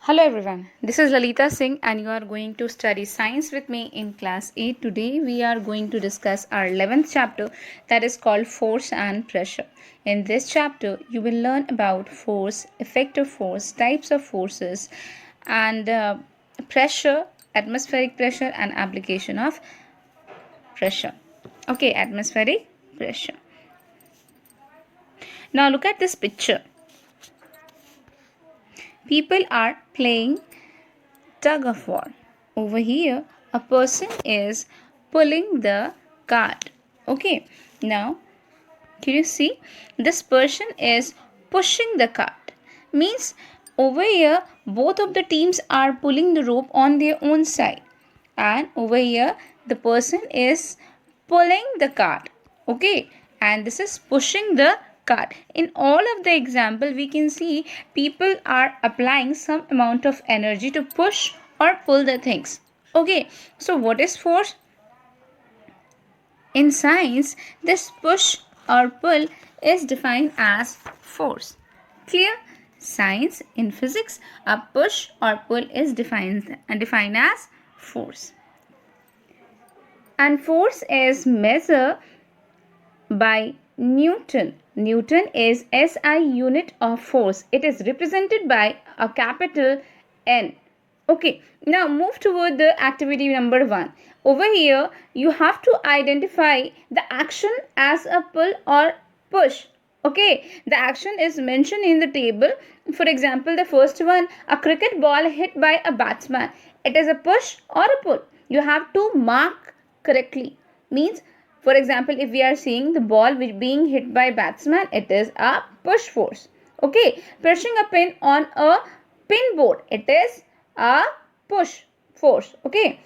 Hello everyone, this is Lalita Singh and you are going to study science with me in class 8. Today we are going to discuss our 11th chapter that is called force and pressure. In this chapter you will learn about force, effect of force, types of forces and pressure, atmospheric pressure and application of pressure. Okay, atmospheric pressure. Now look at this picture. People are playing tug of war. Over here, a person is pulling the cart. Okay, now can you see? This person is pushing the cart. Means over here, both of the teams are pulling the rope on their own side. And over here, the person is pulling the cart. Okay, and this is pushing the cart. In all of the example, we can see people are applying some amount of energy to push or pull the things. Okay, so what is force? In science, this push or pull is defined as force. Clear? Science, in physics, a push or pull is defined as force. And force is measured by Newton. Newton is SI unit of force. It is represented by a capital N. Okay, now move toward the activity number 1. Over here, you have to identify the action as a pull or push. Okay, the action is mentioned in the table. For example, the first one, a cricket ball hit by a batsman. It is a push or a pull. You have to mark correctly. Means, for example, if we are seeing the ball being hit by batsman, it is a push force. Okay, pressing a pin on a pin board, it is a push force. Okay,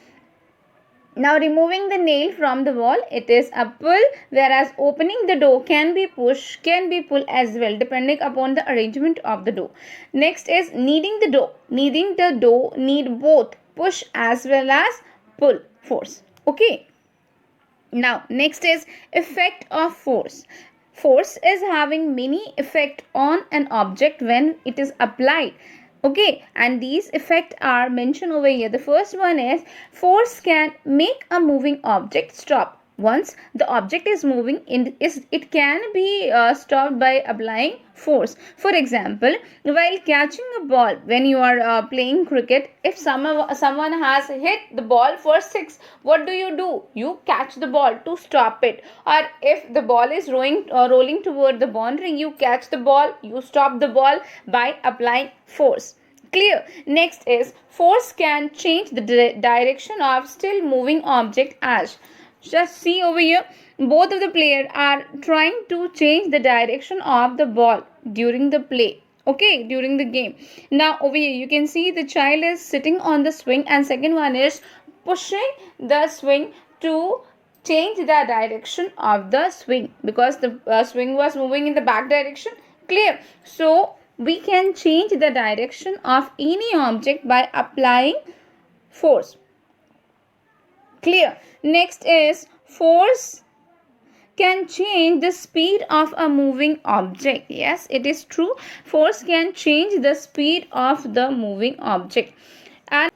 now removing the nail from the wall, it is a pull, whereas opening the door can be push, can be pull as well, depending upon the arrangement of the door. Next is kneading the dough. Kneading the dough need both push as well as pull force. Okay, now next is effect of force. Force is having many effect on an object when it is applied. Okay, and these effects are mentioned over here. The first one is force can make a moving object stop. Once the object is moving, it can be stopped by applying force. For example, while catching a ball, when you are playing cricket, if someone has hit the ball for 6, what do? You catch the ball to stop it. Or if the ball is rolling toward the boundary, you catch the ball, you stop the ball by applying force. Clear? Next is force can change the direction of still moving object as. Just see over here, both of the players are trying to change the direction of the ball during the play. Okay, during the game. Now over here you can see the child is sitting on the swing and second one is pushing the swing to change the direction of the swing because the swing was moving in the back direction. Clear? So we can change the direction of any object by applying force. Clear? Next is force can change the speed of a moving object. Yes, it is true. Force can change the speed of the moving object. And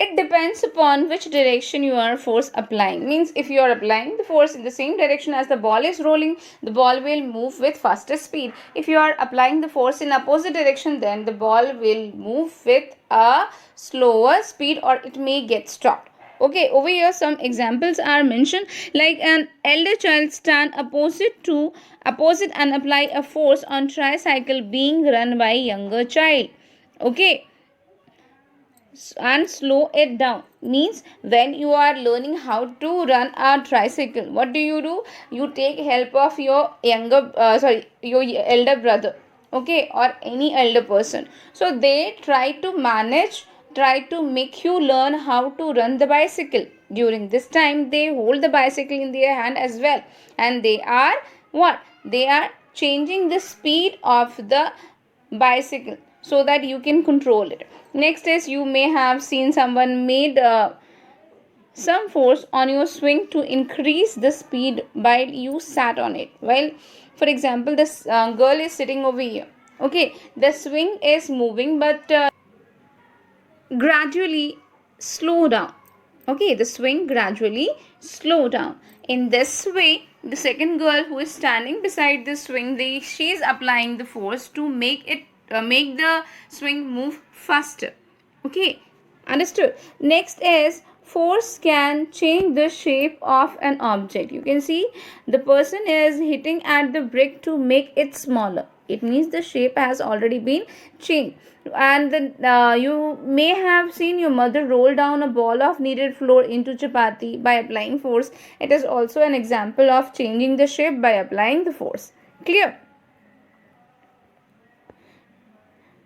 it depends upon which direction you are force applying. Means if you are applying the force in the same direction as the ball is rolling, the ball will move with faster speed. If you are applying the force in opposite direction, then the ball will move with a slower speed or it may get stopped. Okay, over here some examples are mentioned, like an elder child stand opposite and apply a force on tricycle being run by younger child. Okay, and slow it down. Means when you are learning how to run a tricycle, what do? You take help of your your elder brother, okay, or any elder person. So they try to make you learn how to run the bicycle. During this time they hold the bicycle in their hand as well, and they are what? They are changing the speed of the bicycle so that you can control it. Next is you may have seen someone made some force on your swing to increase the speed while you sat on it. While, for example, this girl is sitting over here. Okay, the swing is moving, but gradually slow down. Okay, the swing gradually slow down. In this way, the second girl who is standing beside the swing, she is applying the force to make the swing move faster. Okay, understood. Next is force can change the shape of an object. You can see the person is hitting at the brick to make it smaller. It means the shape has already been changed. And you may have seen your mother roll down a ball of kneaded flour into chapati by applying force. It is also an example of changing the shape by applying the force. Clear?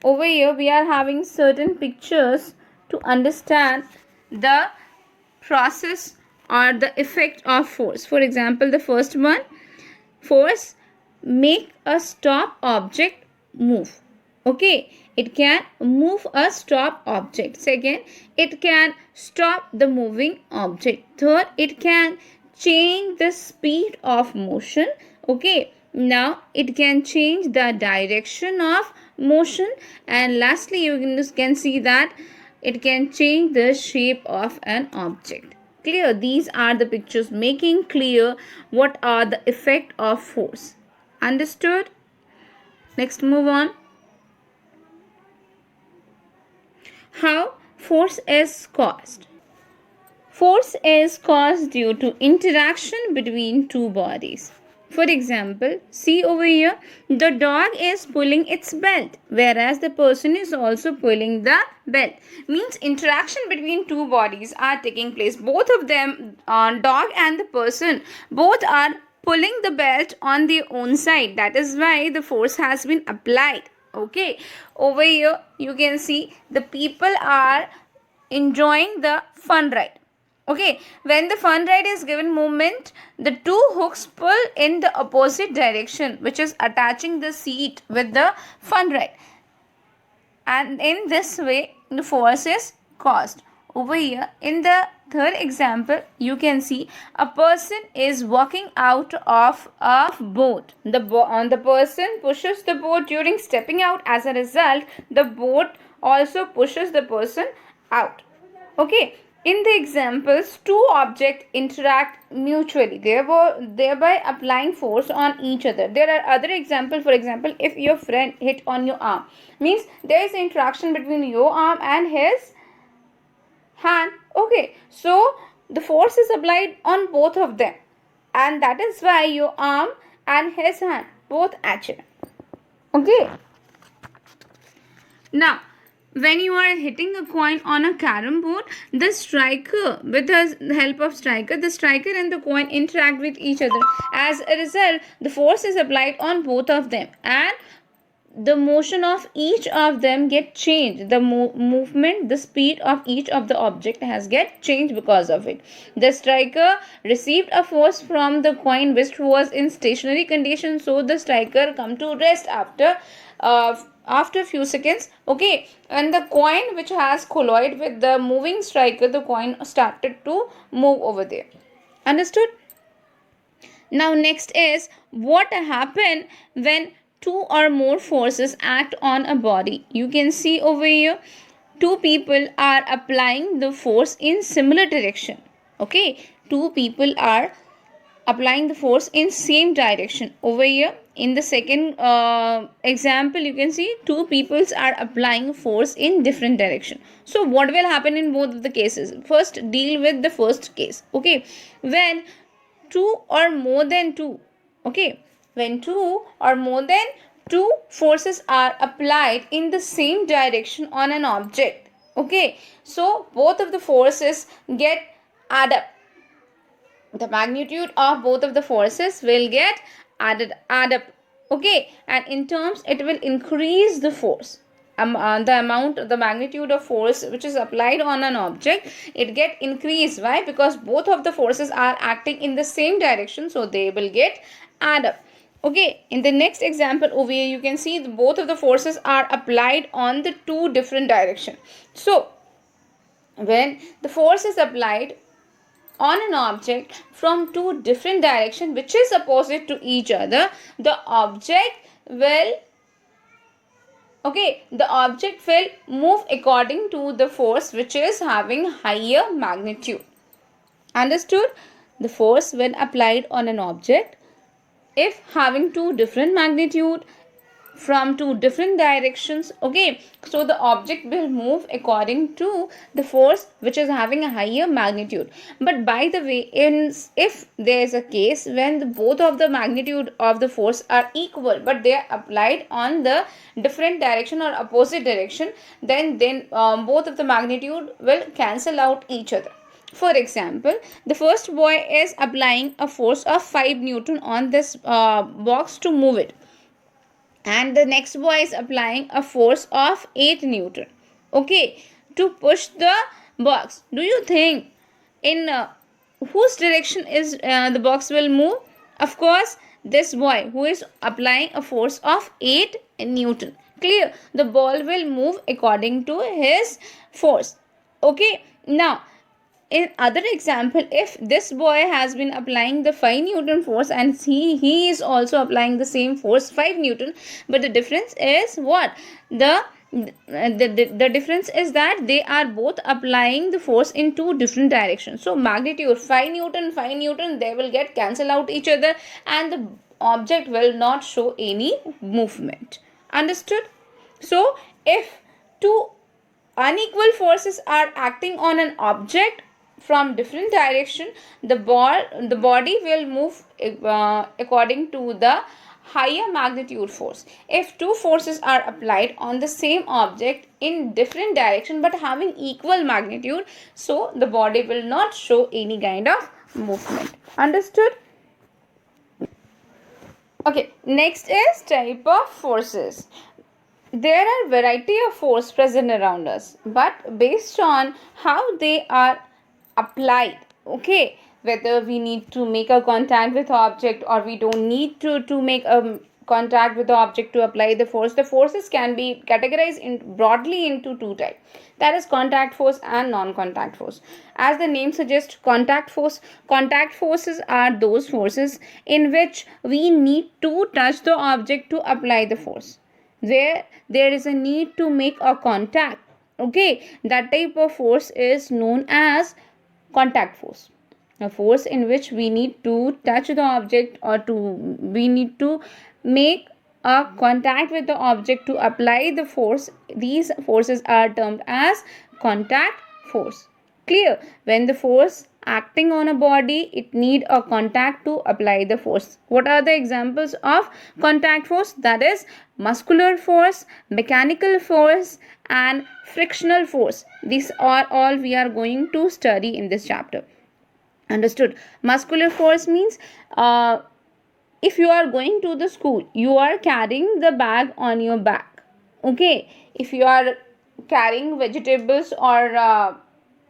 Over here we are having certain pictures to understand the process or the effect of force. For example, the first one, force make a stop object move. Okay, it can move a stop object. Second, it can stop the moving object. Third, it can change the speed of motion. Okay, now it can change the direction of motion, and lastly you can see that it can change the shape of an object. Clear? These are the pictures making clear what are the effect of force. Understood? Next, move on. How force is caused? Force is caused due to interaction between two bodies. For example, see over here, the dog is pulling its belt, whereas the person is also pulling the belt. Means interaction between two bodies are taking place. Both of them, dog and the person, both are pulling the belt on their own side. That is why the force has been applied. Okay, over here you can see the people are enjoying the fun ride. Okay, when the fun ride is given movement, the two hooks pull in the opposite direction, which is attaching the seat with the fun ride. And in this way, the force is caused. Over here, in the third example, you can see a person is walking out of a boat. The person pushes the boat during stepping out. As a result, the boat also pushes the person out. Okay. In the examples, two objects interact mutually, thereby applying force on each other. There are other examples. For example, if your friend hit on your arm, means there is interaction between your arm and his hand. Okay, so the force is applied on both of them, and that is why your arm and his hand both action. Okay. Now, when you are hitting a coin on a carom board, the striker, with the help of striker, the striker and the coin interact with each other. As a result, the force is applied on both of them, and the motion of each of them get changed. The movement, the speed of each of the object has get changed because of it. The striker received a force from the coin which was in stationary condition, so the striker come to rest after few seconds. Okay, and the coin which has collided with the moving striker, the coin started to move over there. Understood? Now next is what happen when two or more forces act on a body. You can see over here, two people are applying the force in similar direction. Okay, two people are applying the force in same direction. Over here in the second example, you can see two peoples are applying force in different direction. So what will happen in both of the cases? First, deal with the first case. Okay, when two or more than two, okay, when two or more than two forces are applied in the same direction on an object, okay, so both of the forces get add up. The magnitude of both of the forces will get add up. Okay, and in terms it will increase the force. The magnitude of force which is applied on an object, it get increased. Why? Because both of the forces are acting in the same direction, so they will get add up. Okay, in the next example over here, you can see both of the forces are applied on the two different directions. So when the force is applied on an object from two different directions which is opposite to each other, the object will, Okay, the object will move according to the force which is having higher magnitude. Understood? The force when applied on an object, if having two different magnitude from two different directions, okay, so the object will move according to the force which is having a higher magnitude. But by the way, if there is a case when both of the magnitude of the force are equal but they are applied on the different direction or opposite direction, then both of the magnitude will cancel out each other. For example, the first boy is applying a force of 5 Newton on this box to move it, and the next boy is applying a force of 8 Newton, okay, to push the box. Do you think in whose direction is the box will move? Of course, this boy who is applying a force of 8 Newton. Clear? The ball will move according to his force. Okay, now in other example, if this boy has been applying the 5 Newton force and he is also applying the same force 5 Newton, but the difference is what? The difference is that they are both applying the force in two different directions. So magnitude 5 Newton, 5 Newton, they will get cancel out each other and the object will not show any movement. Understood? So if two unequal forces are acting on an object from different direction, the body will move according to the higher magnitude force. If two forces are applied on the same object in different direction but having equal magnitude, so the body will not show any kind of movement. Understood? Okay, next is type of forces. There are variety of force present around us, but based on how they are applied, okay, whether we need to make a contact with object or we don't need to make a contact with the object to apply the forces can be categorized broadly into two types, that is contact force and non-contact force. As the name suggests, contact forces are those forces in which we need to touch the object to apply the force, where there is a need to make a contact, okay, that type of force is known as contact force. A force in which we need to touch the object or we need to make a contact with the object to apply the force, these forces are termed as contact force. Clear? When the force acting on a body, it need a contact to apply the force. What are the examples of contact force? That is muscular force, mechanical force and frictional force. These are all we are going to study in this chapter. Understood? Muscular force means if you are going to the school, you are carrying the bag on your back, okay. If you are carrying vegetables or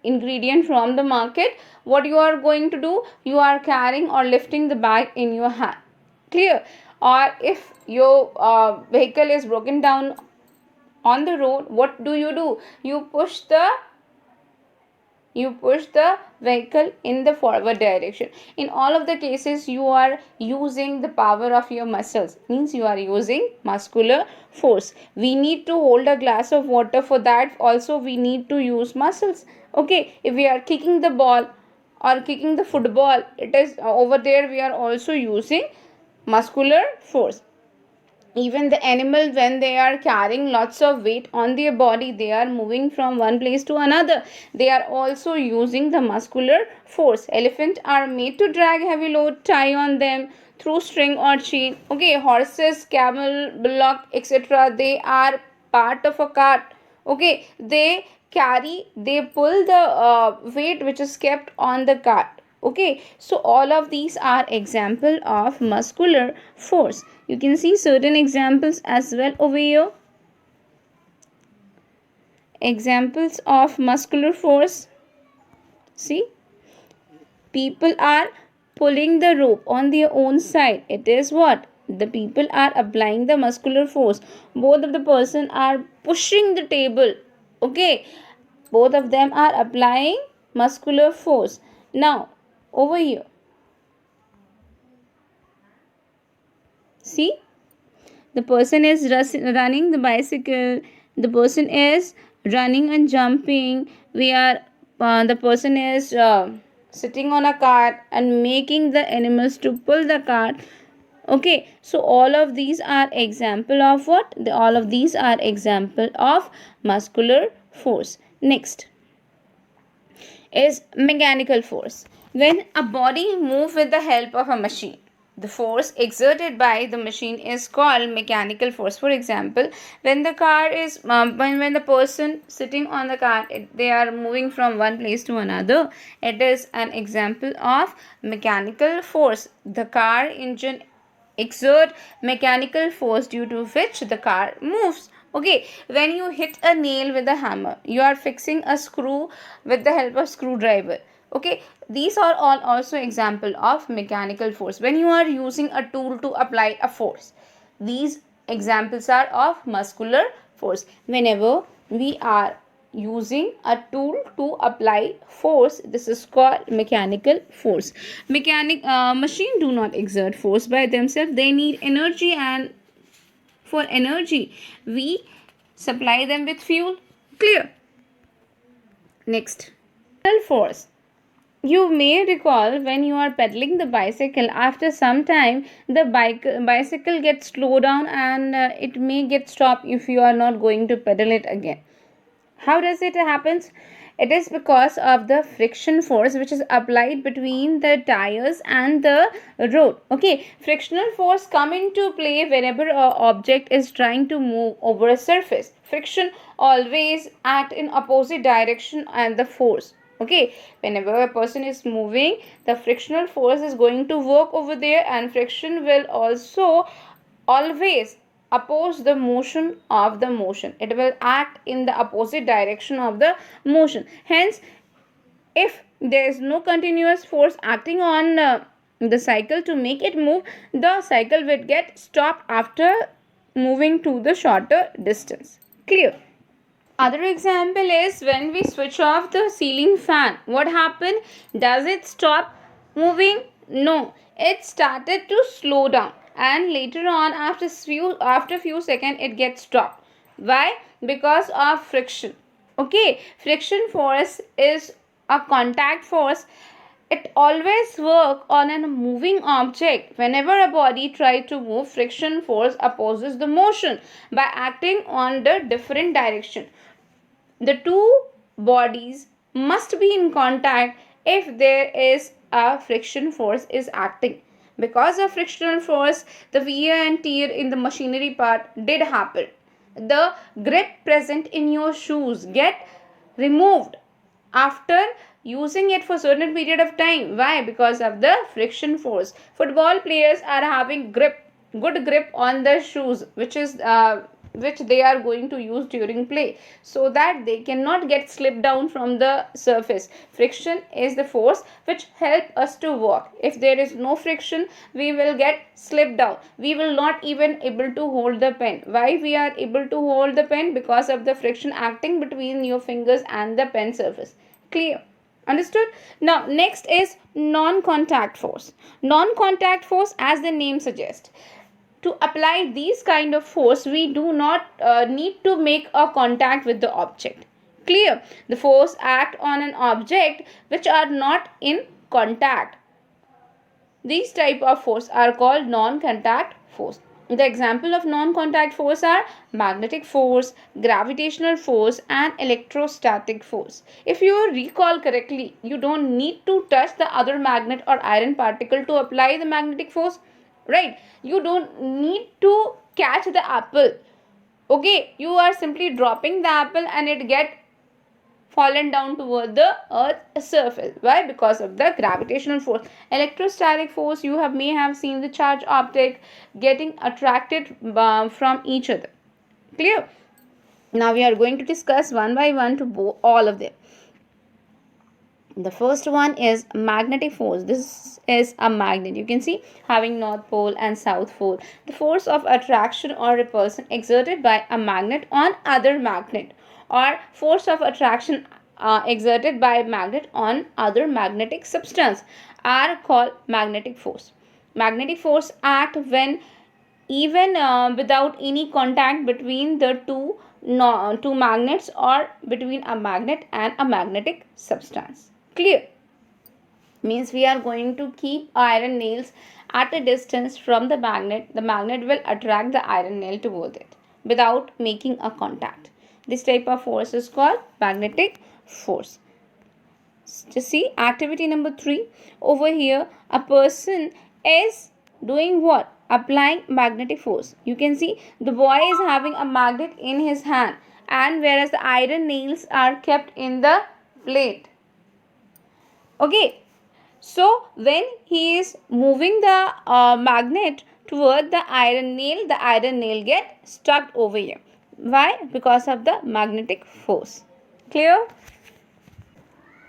ingredient from the market, what you are going to do? You are carrying or lifting the bag in your hand. Clear? Or if your vehicle is broken down on the road, what do? You push the vehicle in the forward direction. In all of the cases, you are using the power of your muscles, means you are using muscular force. We need to hold a glass of water, for that also we need to use muscles, okay. If we are kicking the ball or kicking the football, it is over there we are also using muscular force. Even the animal, when they are carrying lots of weight on their body, they are moving from one place to another, they are also using the muscular force. Elephant are made to drag heavy load, tie on them through string or chain, okay. Horses, camel, bullock, etc., they are part of a cart, okay. They pull the weight which is kept on the cart, okay. So all of these are example of muscular force. You can see certain examples as well over here. Examples of muscular force. See, people are pulling the rope on their own side. It is what? The people are applying the muscular force. Both of the person are pushing the table, okay. Both of them are applying muscular force. Now over here, see, the person is running the bicycle, the person is running and jumping, the person is sitting on a cart and making the animals to pull the cart. Okay, so all of these are example of what? All of these are example of muscular force. Next is mechanical force. When a body moves with the help of a machine, the force exerted by the machine is called mechanical force. For example, when the car is when the person sitting on the car, they are moving from one place to another, it is an example of mechanical force. The car engine exert mechanical force due to which the car moves. Okay, when you hit a nail with a hammer, you are fixing a screw with the help of screwdriver. Okay, these are all also example of mechanical force. When you are using a tool to apply a force, these examples are of muscular force. Whenever we are using a tool to apply force, this is called mechanical force. Machine do not exert force by themselves, they need energy, and for energy we supply them with fuel. Clear? Next, force. You may recall when you are pedaling the bicycle, after some time the bicycle gets slowed down, and it may get stopped if you are not going to pedal it again. How does it happen? It is because of the friction force which is applied between the tires and the road. Okay, frictional force come into play whenever an object is trying to move over a surface. Friction always act in opposite direction and the force. Okay, whenever a person is moving, the frictional force is going to work over there, and friction will also always oppose the motion of the motion. It will act in the opposite direction of the motion. Hence, if there is no continuous force acting on the cycle to make it move, the cycle will get stopped after moving to the shorter distance. Clear? Other example is when we switch off the ceiling fan. What happened? Does it stop moving? No, it started to slow down, and later on after few seconds it gets stopped. Why? Because of friction. Okay, friction force is a contact force. It always work on a moving object. Whenever a body tries to move, friction force opposes the motion by acting on the different direction. The two bodies must be in contact if there is a friction force is acting. Because of frictional force, the wear and tear in the machinery part did happen. The grip present in your shoes get removed after using it for certain period of time. Why? Because of the friction force. Football players are having good grip on the shoes, which they are going to use during play, so that they cannot get slipped down from the surface. Friction is the force which help us to walk. If there is no friction, we will get slipped down. We will not even able to hold the pen. Why we are able to hold the pen? Because of the friction acting between your fingers and the pen surface. Clear? Understood? Now next is non-contact force. Non-contact force, as the name suggests, to apply these kind of force, we do not need to make a contact with the object. Clear? The force act on an object which are not in contact. These type of force are called non-contact force. The example of non-contact force are magnetic force, gravitational force, and electrostatic force. If you recall correctly, you don't need to touch the other magnet or iron particle to apply the magnetic force. Right? You don't need to catch the apple. Okay, you are simply dropping the apple and it get fallen down toward the earth's surface. Why? Because of the gravitational force. Electrostatic force, you may have seen the charge object getting attracted from each other. Clear? Now we are going to discuss one by one to all of them. The first one is magnetic force. This is a magnet. You can see having north pole and south pole. The force of attraction or repulsion exerted by a magnet on other magnet, or force of attraction exerted by magnet on other magnetic substance, are called magnetic force. Magnetic force act when even without any contact between the two magnets or between a magnet and a magnetic substance. Clear? Means we are going to keep iron nails at a distance from the magnet will attract the iron nail toward it without making a contact. This type of force is called magnetic force. Just see activity number 3. Over here a person is doing what? Applying magnetic force. You can see the boy is having a magnet in his hand, and whereas the iron nails are kept in the plate. Okay, so when he is moving the magnet toward the iron nail get stuck over here. Why? Because of the magnetic force. Clear?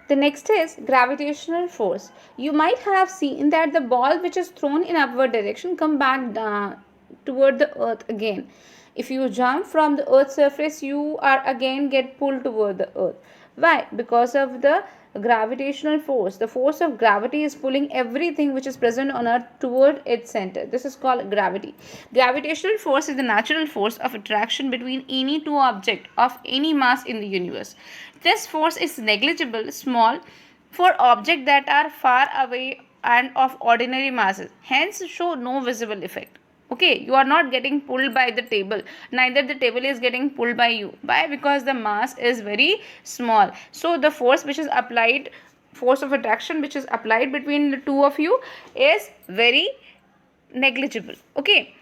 The next is gravitational force. You might have seen that the ball which is thrown in upward direction come back toward the earth again. If you jump from the earth's surface, you are again get pulled toward the earth. Why? Because of the gravitational force. The force of gravity is pulling everything which is present on earth toward its center. This is called gravity. Gravitational force is the natural force of attraction between any two objects of any mass in the universe. This force is negligible, small, for objects that are far away and of ordinary masses, hence show no visible effect. Okay, you are not getting pulled by the table, neither the table is getting pulled by you. Why? Because the mass is very small. So the force which is applied, force of attraction which is applied between the two of you is very negligible. Okay,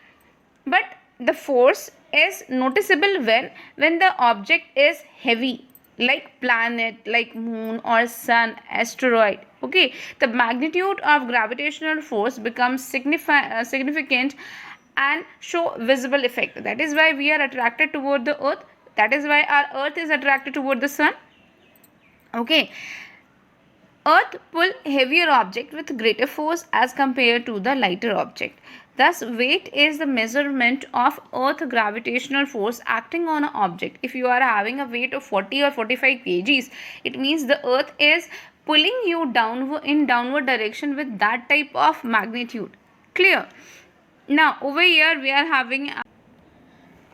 but the force is noticeable when the object is heavy, like planet, like moon or sun, asteroid. Okay, the magnitude of gravitational force becomes significant and show visible effect. That is why we are attracted toward the earth. That is why our earth is attracted toward the sun. Okay, earth pull heavier object with greater force as compared to the lighter object. Thus, weight is the measurement of earth gravitational force acting on an object. If you are having a weight of 40 or 45 kgs, it means the earth is pulling you downward in downward direction with that type of magnitude. Clear? Now, over here we are having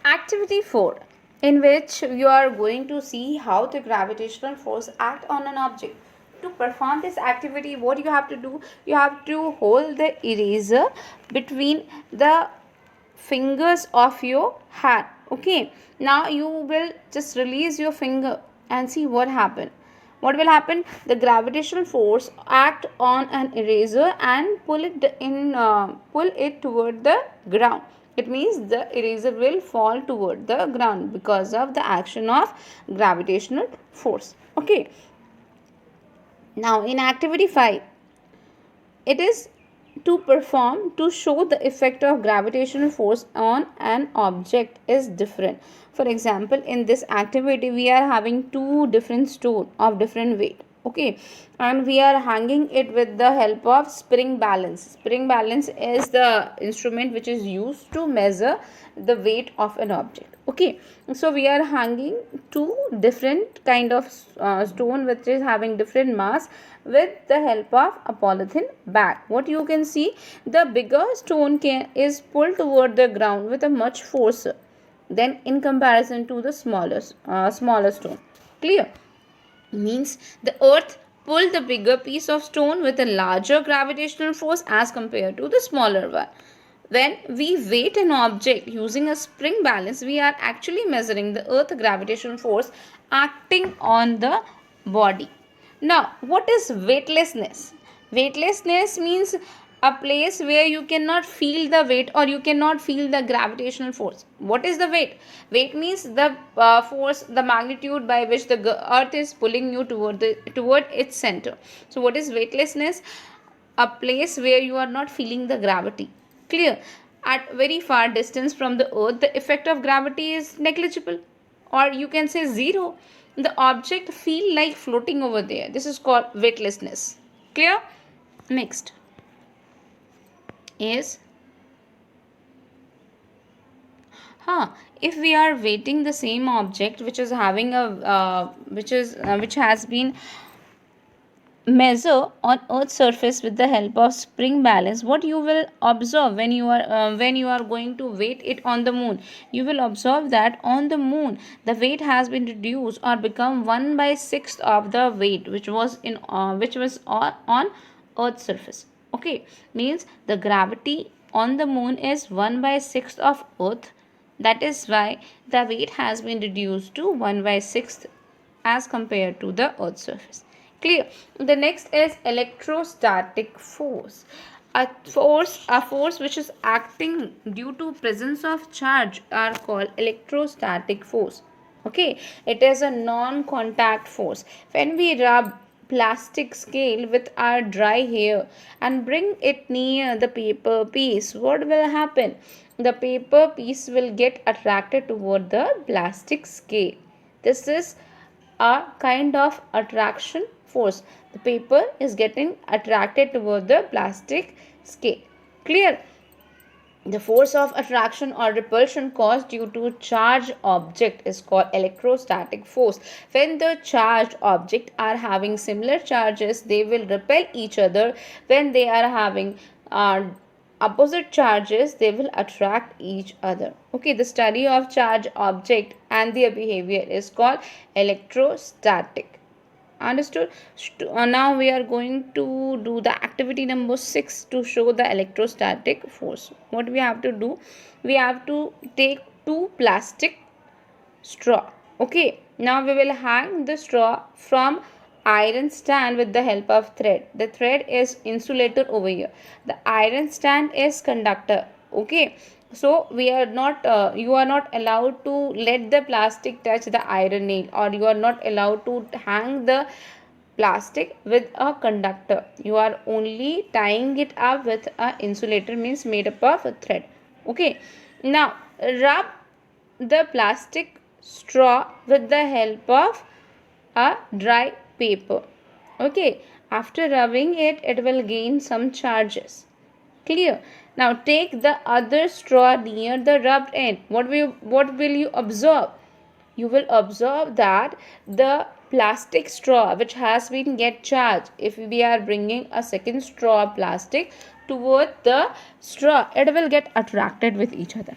activity 4, in which you are going to see how the gravitational force act on an object. To perform this activity, what you have to do, you have to hold the eraser between the fingers of your hand. Okay, now you will just release your finger and see what happened. What will happen? The gravitational force act on an eraser and pull it toward the ground. It means the eraser will fall toward the ground because of the action of gravitational force. Okay, now in activity 5, it is to show the effect of gravitational force on an object is different. For example, in this activity we are having two different stones of different weight. Okay, and we are hanging it with the help of spring balance. Spring balance is the instrument which is used to measure the weight of an object. Okay, so we are hanging two different kind of stone which is having different mass with the help of a polythene bag. What you can see, the bigger stone is pulled toward the ground with a much force than in comparison to the smaller stone. Clear? Means the earth pull the bigger piece of stone with a larger gravitational force as compared to the smaller one. When we weight an object using a spring balance, we are actually measuring the earth gravitational force acting on the body. Now, what is weightlessness? Weightlessness means a place where you cannot feel the weight or you cannot feel the gravitational force. What is the weight? Weight means the force, the magnitude by which the earth is pulling you toward its center. So, what is weightlessness? A place where you are not feeling the gravity. Clear? At very far distance from the earth, the effect of gravity is negligible, or you can say zero. The object feel like floating over there. This is called weightlessness. Clear? Next is if we are weighting the same object which is having a which has been measure on earth's surface with the help of spring balance, what you will observe when you are going to weight it on the moon, you will observe that on the moon the weight has been reduced or become 1 by 6th of the weight which was on earth's surface. Okay, means the gravity on the moon is 1 by 6th of earth. That is why the weight has been reduced to 1 by 6th as compared to the earth's surface. Clear? The next is electrostatic force. A force which is acting due to presence of charge are called electrostatic force. Okay, it is a non-contact force. When we rub plastic scale with our dry hair and bring it near the paper piece, what will happen? The paper piece will get attracted toward the plastic scale. This is a kind of attraction force. The paper is getting attracted toward the plastic scale. Clear? The force of attraction or repulsion caused due to charged object is called electrostatic force. When the charged object are having similar charges, they will repel each other. When they are having opposite charges, they will attract each other. Okay, the study of charged object and their behavior is called electrostatic. Understood? Now we are going to do the activity number 6 to show the electrostatic force. What we have to do? We have to take two plastic straw. Okay, now we will hang the straw from iron stand with the help of thread. The thread is insulator over here. The iron stand is conductor. Okay, so we are not you are not allowed to let the plastic touch the iron nail, or you are not allowed to hang the plastic with a conductor. You are only tying it up with a insulator, means made up of a thread. Okay, now rub the plastic straw with the help of a dry paper. Okay, after rubbing it, it will gain some charges. Clear? Now take the other straw near the rubbed end. What will you observe? You will observe that the plastic straw which has been get charged, if we are bringing a second straw plastic toward the straw, it will get attracted with each other.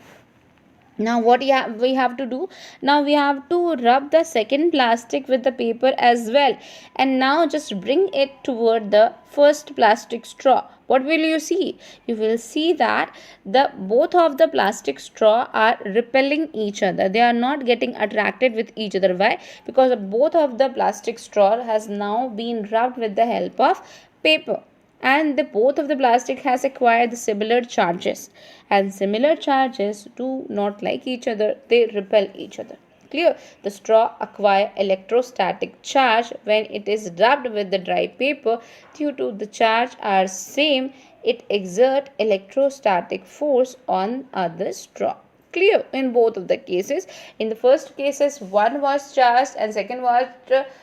Now what we have to do? Now we have to rub the second plastic with the paper as well, and now just bring it toward the first plastic straw. What will you see? You will see that the both of the plastic straw are repelling each other. They are not getting attracted with each other. Why? Because both of the plastic straw has now been rubbed with the help of paper, and the both of the plastic has acquired the similar charges, and similar charges do not like each other, they repel each other. Clear? The straw acquire electrostatic charge when it is rubbed with the dry paper. Due to the charge are same, it exert electrostatic force on other straw. Clear? In both of the cases, in the first cases one was charged and second was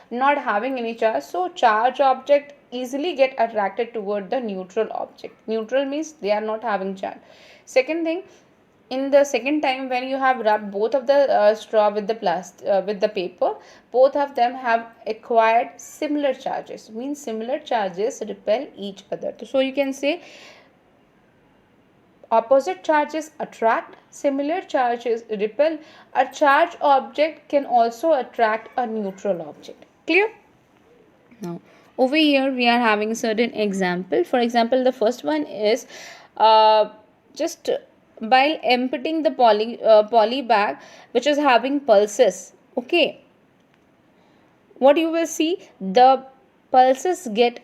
not having any charge, so charged object easily get attracted toward the neutral object. Neutral means they are not having charge. Second thing, in the second time when you have rubbed both of the straw with the paper, both of them have acquired similar charges, means similar charges repel each other. So you can say opposite charges attract, similar charges repel. A charged object can also attract a neutral object. Clear? Now over here we are having certain example. For example, the first one is just while emptying the poly bag which is having pulses. Okay, what you will see, the pulses get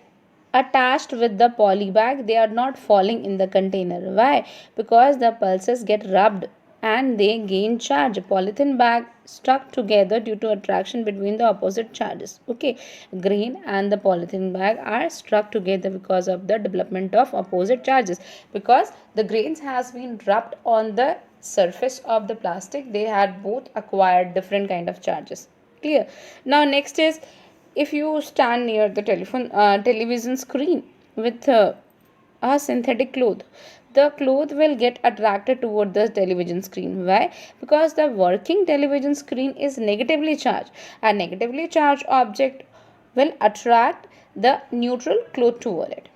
attached with the poly bag, they are not falling in the container. Why? Because the pulses get rubbed and they gain charge. Polythene bag stuck together due to attraction between the opposite charges. Okay, grain and the polythene bag are struck together because of the development of opposite charges, because the grains has been rubbed on the surface of the plastic, they had both acquired different kind of charges. Clear? Now next is, if you stand near the television screen with a synthetic cloth, the cloth will get attracted toward the television screen. Why? Because the working television screen is negatively charged. A negatively charged object will attract the neutral close toward it.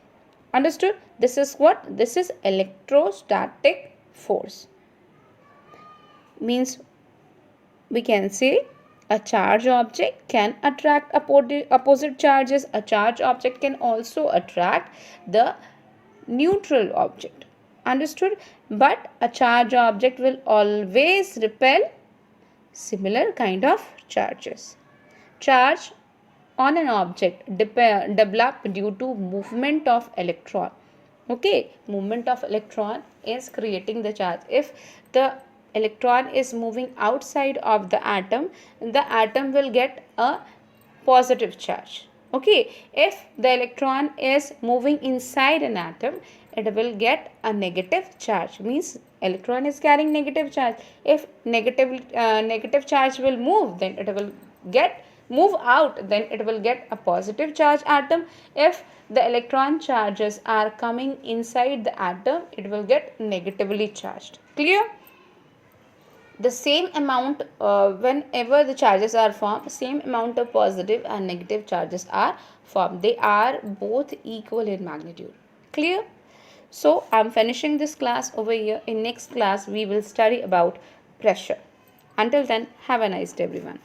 Understood? This is what? This is electrostatic force. Means we can say a charged object can attract opposite charges. A charged object can also attract the neutral object. Understood? But a charged object will always repel similar kind of charges. Charge on an object develop due to movement of electron. Okay, movement of electron is creating the charge. If the electron is moving outside of the atom will get a positive charge. Okay, if the electron is moving inside an atom, it will get a negative charge. Means electron is carrying negative charge. If negative charge will move, then it will move out, then it will get a positive charge atom. If the electron charges are coming inside the atom, it will get negatively charged. Clear? The same amount, whenever the charges are formed, same amount of positive and negative charges are formed. They are both equal in magnitude. Clear? So I'm finishing this class over here. In next class we will study about pressure. Until then, have a nice day everyone.